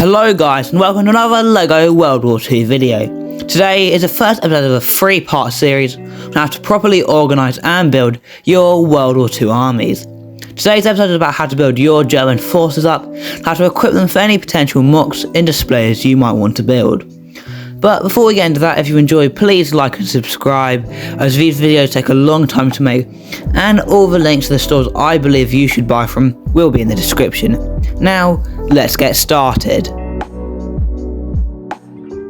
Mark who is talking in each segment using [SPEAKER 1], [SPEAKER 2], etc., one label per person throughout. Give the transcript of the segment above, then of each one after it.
[SPEAKER 1] Hello guys and welcome to another LEGO World War 2 video. Today is the first episode of a 3-part series on how to properly organise and build your World War 2 armies. Today's episode is about how to build your German forces up, how to equip them for any potential mocks and displays you might want to build. But before we get into that, if you enjoy, please like and subscribe, as these videos take a long time to make, and all the links to the stores I believe you should buy from will be in the description. Now, let's get started.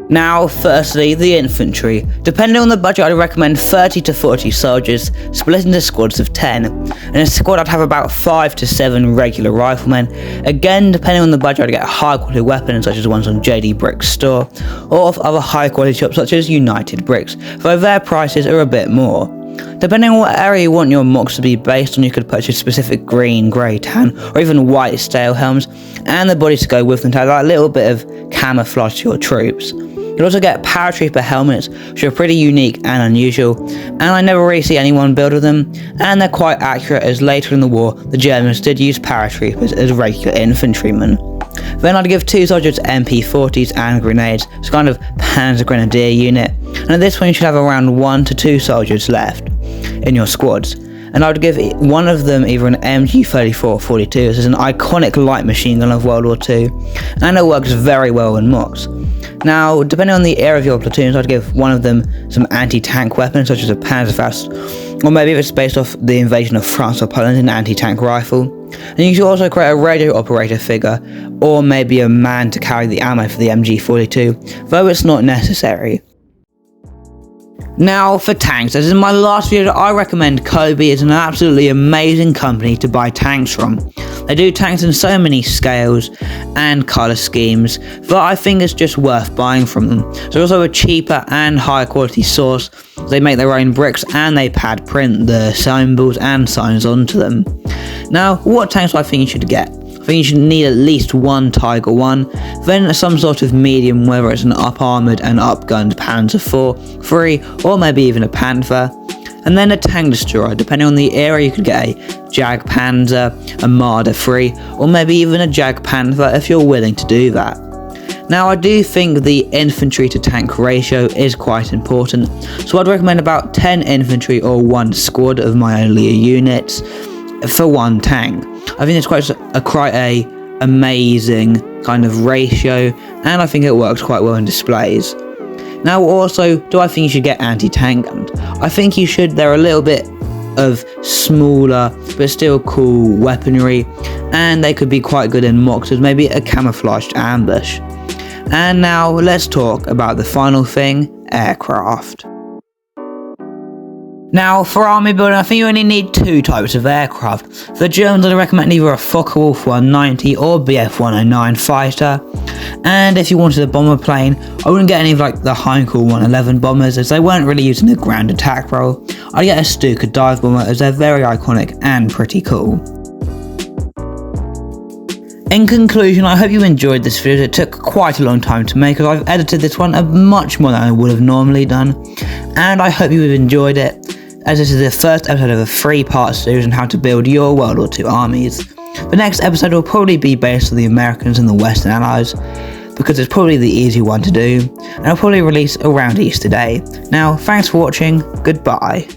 [SPEAKER 1] Now, firstly, the infantry. Depending on the budget, I'd recommend 30 to 40 soldiers, split into squads of 10. In a squad, I'd have about 5 to 7 regular riflemen. Again, depending on the budget, I'd get high quality weapons, such as ones on JD Brick's store, or off other high quality shops, such as United Bricks, though their prices are a bit more. Depending on what area you want your mocks to be based on, you could purchase specific green, grey, tan, or even white stale helms, and the bodies to go with them to add that little bit of camouflage to your troops. You'll also get paratrooper helmets, which are pretty unique and unusual, and I never really see anyone build with them, and they're quite accurate as later in the war the Germans did use paratroopers as regular infantrymen. Then I'd give 2 soldiers MP40s and grenades, so kind of Panzer Grenadier unit, and at this point you should have around 1 to 2 soldiers left in your squads. And I would give one of them either an MG34-42, this is an iconic light machine gun of World War II, and it works very well in mocks. Now, depending on the area of your platoons, I'd give one of them some anti-tank weapons, such as a Panzerfaust, or maybe if it's based off the invasion of France or Poland, an anti-tank rifle. And you should also create a radio operator figure, or maybe a man to carry the ammo for the MG42, though it's not necessary. Now for tanks, as in my last video, I recommend Kobe is an absolutely amazing company to buy tanks from. They do tanks in so many scales and colour schemes that I think it's just worth buying from them. So also a cheaper and higher quality source. They make their own bricks and they pad print the symbols and signs onto them. Now, what tanks do I think you should get? I think you should need at least one Tiger 1, then some sort of medium, whether it's an up-armoured and up-gunned Panzer IV, 3, or maybe even a Panther, and then a tank destroyer. Depending on the area, you could get a Jag Panzer, a Marder 3, or maybe even a Jag Panther if you're willing to do that. Now, I do think the infantry to tank ratio is quite important, so I'd recommend about 10 infantry or 1 squad of my earlier units for 1 tank. I think it's quite a amazing kind of ratio, and I think it works quite well in displays. Now also, do I think you should get anti-tank guns? I think you should. They're a little bit of smaller but still cool weaponry, and they could be quite good in mocks as maybe a camouflaged ambush. And now let's talk about the final thing, aircraft. Now, for army building, I think you only need 2 types of aircraft. For the Germans, I'd recommend either a Focke-Wulf 190 or Bf-109 fighter. And if you wanted a bomber plane, I wouldn't get any of like the Heinkel 111 bombers, as they weren't really using the ground attack role. I'd get a Stuka dive bomber, as they're very iconic and pretty cool. In conclusion, I hope you enjoyed this video. It took quite a long time to make, as I've edited this one much more than I would have normally done. And I hope you've enjoyed it, as this is the first episode of a 3-part series on how to build your World War II armies. The next episode will probably be based on the Americans and the Western Allies, because it's probably the easy one to do, and I'll probably release around Easter Day. Now, thanks for watching, goodbye.